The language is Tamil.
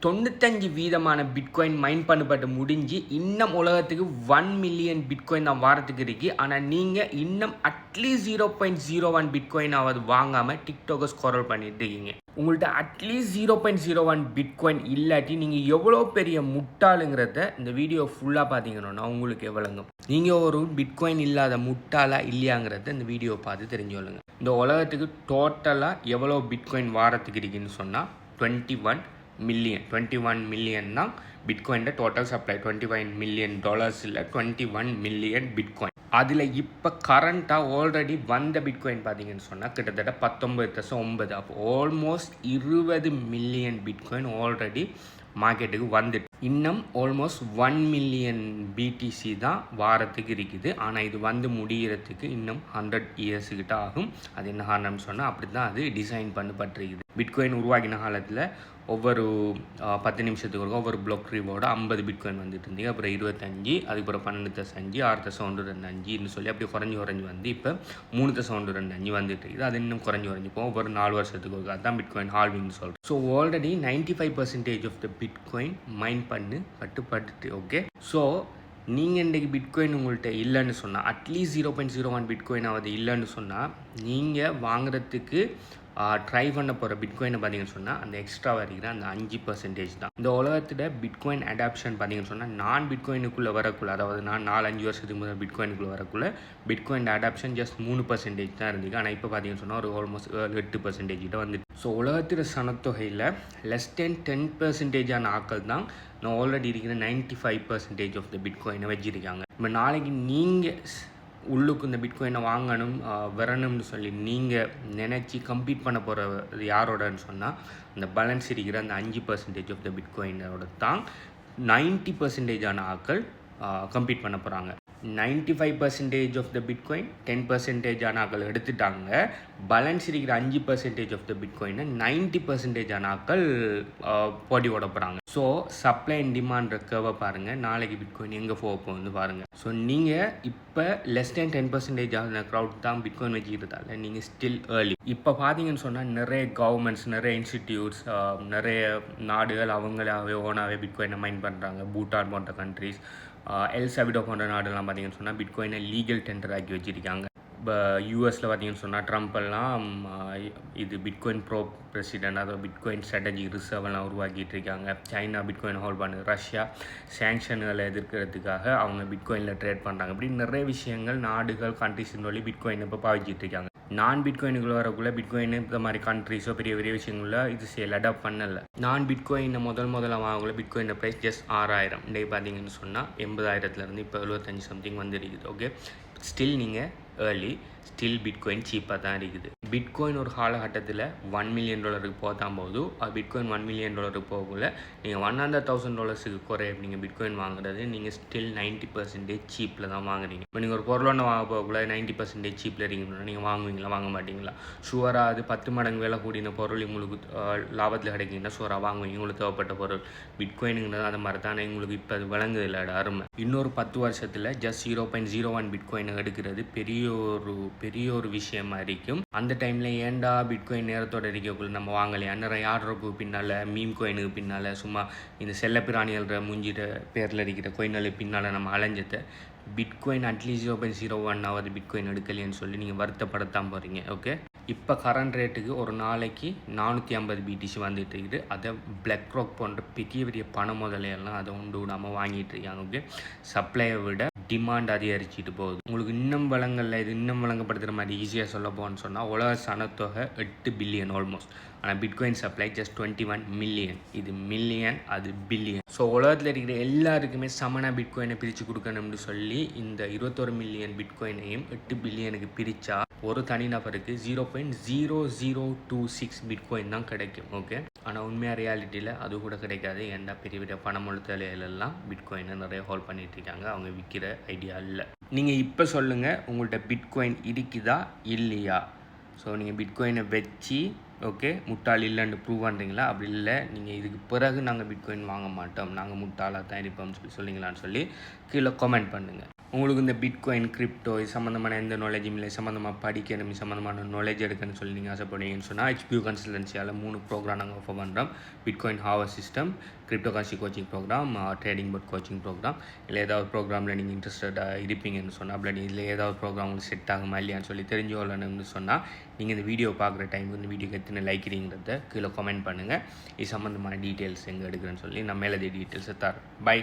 95% பிட்காயின் மைன் பண்ணப்பட்டு முடிஞ்சு இன்னும் உலகத்துக்கு 1 மில்லியன் பிட்காயின் தான் வாரத்துக்கு இருக்கு. ஆனால் நீங்கள் இன்னும் அட்லீஸ்ட் 0.01 பிட்காயினாவது வாங்காமல் டிக்டாக்கை ஸ்க்ரோல் பண்ணிட்டு இருக்கீங்க. உங்கள்கிட்ட அட்லீஸ்ட் 0.01 பிட்காயின் இல்லாட்டி நீங்கள் எவ்வளோ பெரிய முட்டாளுங்கிறத இந்த வீடியோ ஃபுல்லாக பார்த்தீங்கன்னா உங்களுக்கு எவ்வளோங்க. நீங்கள் ஒரு பிட்காயின் இல்லாத முட்டாளா இல்லையாங்கிறத இந்த வீடியோ பார்த்து தெரிஞ்சுக்கொள்ளுங்க. இந்த உலகத்துக்கு டோட்டலாக எவ்வளோ பிட்காயின் வாரத்துக்கு இருக்குன்னு சொன்னால் 21 மில்லியன் தான் பிட்காயின் டோட்டல் சப்ளை. $21 மில்லியன் இல்லை 21 மில்லியன் பிட்காயின். அதில் இப்போ கரண்ட்டாக ஆல்ரெடி வந்த பிட்காயின் பார்த்தீங்கன்னு சொன்னால் கிட்டத்தட்ட 19.9. அப்போ ஆல்மோஸ்ட் 20 மில்லியன் பிட்காயின் ஆல்ரெடி மார்க்கெட்டுக்கு வந்துட்டு இன்னும் ஆல்மோஸ்ட் 1 மில்லியன் பிடிசி தான் வாரத்துக்கு இருக்குது. ஆனால் இது வந்து முடிகிறதுக்கு இன்னும் 100 இயர்ஸ் கிட்ட ஆகும். அது என்ன காரணம்னு சொன்னால் அப்படி தான் அது டிசைன் பண்ணப்பட்டிருக்குது. பிட்காயின் உருவாக்கின காலத்தில் ஒவ்வொரு 10 நிமிஷத்துக்கு ஒருக்கா ஒவ்வொரு பிளாக் ரிவோட 50 பிட்காயின் வந்துட்டு இருந்தீங்க. அப்புறம் 25, அதுக்கப்புறம் 12.5, 6.25 சொல்லி அப்படி குறைஞ்சி வந்து இப்போ 3.25 வந்துட்டு இருக்குது. அது இன்னும் குறைஞ்சி போகும் ஒவ்வொரு 4 வருஷத்துக்கு ஒருக்கா. அதுதான் பிட்காயின் ஹால்விங்னு சொல்கிறோம். So already 95% of the bitcoin mine பண்ணு கட்டுப்பட்டுட்டு. ஓகே, ஸோ நீங்கள் இன்றைக்கி பிட்காயின் உங்கள்கிட்ட இல்லைன்னு சொன்னால் அட்லீஸ்ட் 0.01 பிட்காயினாவது இல்லைன்னு சொன்னால் நீங்கள் வாங்குறதுக்கு ட்ரை பண்ண போகிற பிட்காயினை பார்த்தீங்கன்னு சொன்னால் அந்த எக்ஸ்ட்ரா வருகிற அந்த 5% தான். இந்த உலகத்தில் பிட்காயின் அடாப்ஷன் பார்த்தீங்கன்னு சொன்னால் நான் பிட்காயினுக்குள்ளே வரக்குள்ள, அதாவது நான் 4-5 வருஷத்துக்கு முதல் பிட்காயினுக்குள்ளே வரக்குள்ள பிட்காயின் அடாப்ஷன் ஜஸ்ட் 3% தான் இருந்துச்சு. ஆனால் இப்போ பார்த்தீங்கன்னு சொன்னால் ஒரு ஆல்மோஸ்ட் 8% கிட்ட வந்துட்டு. ஸோ உலகத்தில் சனத்தொகையில் லெஸ் தென் 10% ஆக்கள் தான் நான் ஆல்ரெடி இருக்கிற 95% ஆஃப் த பிட்காயினை வச்சுருக்காங்க. இப்போ நாளைக்கு நீங்கள் உள்ளுக்கு இந்த பிட்காயினை வாங்கணும் வரணும்னு சொல்லி நீங்கள் நினச்சி கம்ப்ளீட் பண்ண போகிறது யாரோடன்னு சொன்னால் அந்த பேலன்ஸ் இருக்கிற அந்த 5% ஆஃப் த பிட்காயினோட தான் 90% ஆக்கள் கம்ப்ளீட் பண்ண போகிறாங்க. 95% ஆஃப் த பிட்காயின் 10% ஆக்கள் எடுத்துட்டாங்க. பேலன்ஸ் இருக்கிற 5% ஆஃப் த பிட்காயினை 90% ஆக்கள் போட்டி ஓட போகிறாங்க. ஸோ சப்ளை அண்ட் டிமாண்ட் கர்வை பாருங்கள். நாளைக்கு பிட்காயின் எங்கே போகுது பாருங்கள். ஸோ நீங்கள் இப்போ லெஸ் தென் 10% ஆன க்ரௌட் தான் பிட்காயின் வச்சுக்கிறதால நீங்கள் ஸ்டில் ஏர்லி. இப்போ பார்த்தீங்கன்னு சொன்னால் நிறைய கவர்மெண்ட்ஸ், நிறைய இன்ஸ்டிடியூட்ஸ், நிறைய நாடுகள் அவங்களாவே ஓனாகவே பிட்காயினை மைன் பண்ணுறாங்க. பூட்டான் போன்ற கண்ட்ரிஸ், எல் சால்வடார் போன்ற நாடுலாம் பார்த்தீங்கன்னு சொன்னால் பிட்காயினை லீகல் டெண்டர் ஆக்கி வச்சுருக்காங்க. இப்போ யூஎஸில் பார்த்தீங்கன்னு சொன்னால் ட்ரம்ப் எல்லாம் இது பிட்காயின் ப்ரோ பிரசிடென்ட், அதாவது பிட்காயின் ஸ்ட்ராட்டஜி ரிசர்வ் எல்லாம் உருவாக்கிட்டு இருக்காங்க. சைனா பிட்காயின் ஹோல்ட் பண்ணு, ரஷ்யா சேங்ஷன்களை எதிர்க்கிறதுக்காக அவங்க பிட்காயினில் ட்ரேட் பண்ணுறாங்க. இப்படி நிறைய விஷயங்கள் நாடுகள் கண்ட்ரிஸின் வழி பிட்காயின் இப்போ பாவிச்சிட்டு இருக்காங்க. நான் பிட்காயினுக்குள்ள வரக்குள்ள பிட்காயின் இந்த மாதிரி கண்ட்ரிஸோ பெரிய பெரிய விஷயங்களில் இது சேல் அடாப்ட் பண்ணலை. நான் பிட்காயினை முதல்ல வாங்கக்குள்ள பிட்காயின் ப்ரைஸ் ஜஸ்ட் 6000. இன்றைக்கு பார்த்தீங்கன்னு சொன்னால் 80,000 இப்போ 75 சம்திங் வந்துருக்குது. ஓகே, ஸ்டில் நீங்கள் ஏர்லி, ஸ்டில் பிட்காயின் சீப்பாக தான் இருக்குது. பிட்காயின் ஒரு காலகட்டத்தில் $1 மில்லியன் போதான் போது அது பிட்காயின் $1 மில்லியன் போகக்குள்ள நீங்கள் $100,000 குறைய நீங்கள் பிட்காயின் வாங்குறது நீங்கள் ஸ்டில் 90% சீப்பில் தான் வாங்குறீங்க. இப்போ நீங்கள் ஒரு பொருள் ஒன்று வாங்க போகக்குள்ள 90% சீப்பில் இருக்கீங்கன்னா நீங்கள் வாங்குவீங்களா, வாங்க மாட்டீங்களா? ஷுவராக அது 10 மடங்கு விலை கூடின பொருள் உங்களுக்கு லாபத்தில் கிடைக்குங்கன்னா ஷுவராக வாங்குவீங்க உங்களுக்கு தேவைப்பட்ட பொருள். பிட்காயினுங்கிறது அது மாதிரி தானே உங்களுக்கு இப்போ அது விளங்குது இல்லை அருமை. இன்னொரு 10 வருஷத்தில் ஜஸ்ட் 0.01 பிட்காயின் எடுக்கிறது பெரிய ஒரு விஷயமா இருக்கும். அந்த டைமில் ஏன்டா பிட்காயின் நேரத்தோட இருக்கக்குள்ள நம்ம வாங்கலையா, நிறைய ஆர்டருக்கு பின்னால், மீம் கோயினுக்கு பின்னால், சும்மா இந்த செல்ல பிராணிகள மூஞ்சிட்ட பேரில் இருக்கிற கோயின்களுக்கு பின்னால் நம்ம அலைஞ்சதை பிட்காயின் அட்லீஸ்ட் 0.01 பிட்காயின் எடுக்கலைன்னு சொல்லி நீங்கள் வருத்தப்படத்தான் போகிறீங்க. ஓகே, இப்போ கரண்ட் ரேட்டுக்கு ஒரு நாளைக்கு 450 பிடிசி வந்துட்டு இருக்குது. அதை பிளாக் ராக் போன்ற பெரிய பெரிய பண முதலையெல்லாம் அதை உண்டு விடாமல் வாங்கிட்டு இருக்காங்க. ஓகே, சப்ளையை விட டிமாண்ட் அதிகரிச்சுட்டு போகுது. உங்களுக்கு இன்னும் வளங்களில் இது இன்னும் வழங்கப்படுத்துகிற மாதிரி ஈஸியாக சொல்ல போகணும்னு சொன்னால் உலக சனத்தொகை 8 பில்லியன் ஆல்மோஸ்ட். ஆனால் பிட்காயின் சப்ளை ஜஸ்ட் 21 மில்லியன். இது மில்லியன், அது பில்லியன். ஸோ உலகத்தில் இருக்கிற எல்லாருக்குமே சமனாக பிட்காயினை பிரித்து கொடுக்கணும்னு சொல்லி இந்த 21 மில்லியன் பிட்காயினையும் 8 பில்லியனுக்கு பிரித்தா ஒரு தனிநபருக்கு 0.0026 பிட்காயின் தான் கிடைக்கும். ஓகே, ஆனால் உண்மையாக ரியாலிட்டியில் அது கூட கிடைக்காது. ஏன்னா பெரிய பெரிய பணமொழுத்தலையிலெல்லாம் பிட்காயினை நிறைய ஹோல்ட் பண்ணிட்டு இருக்காங்க. அவங்க விற்கிற ஐடியா இல்லை. நீங்கள் இப்போ சொல்லுங்கள், உங்கள்கிட்ட பிட்காயின் இருக்குதா இல்லையா? ஸோ நீங்கள் பிட்காயினை வச்சு ஓகே முட்டாள் இல்லைன்னு ப்ரூவ் பண்ணுறீங்களா? அப்படி இல்லை, நீங்கள் இதுக்கு பிறகு நாங்கள் பிட்காயின் வாங்க மாட்டோம், நாங்கள் முட்டாளாக தான் இருப்போம்னு சொல்லி சொன்னீங்களான்னு சொல்லி கீழே கமெண்ட் பண்ணுங்கள். உங்களுக்கு இந்த பிட்காயின் கிரிப்டோ இது சம்மந்தமான எந்த நாலேஜும் இல்லை, சம்மந்தமாக படிக்கணும், சம்மந்தமான நாலேஜ் எடுக்கணும்னு சொல்லி நீங்கள் ஆசைப்படுவீங்கன்னு சொன்னால் HPU கன்சல்டன்சியால் 3 ப்ரோக்ராம் நாங்கள் ஆஃபர் பண்ணுறோம். Bitcoin hour system, crypto currency coaching program, trading board coaching program. இல்லை ஏதாவது ப்ரோக்ராமில் நீங்கள் இன்ட்ரெஸ்டடாக இருப்பீங்கன்னு சொன்னால், அப்படி இதில் ஏதாவது ப்ரோக்ராம் உங்களுக்கு செட் ஆகுமா இல்லையான்னு சொல்லி தெரிஞ்சு கொள்ளணும்னு சொன்னால், நீங்கள் இந்த வீடியோ பார்க்குற டைமுக்கு இந்த வீடியோக்கு எத்தனை லைக்கிறீங்கிறத கீழே கமெண்ட் பண்ணுங்கள். இது சம்மந்தமான டீட்டெயில்ஸ் எங்கே எடுக்கிறேன்னு சொல்லி நான் மேலே டீட்டெயில்ஸை தரேன். பை.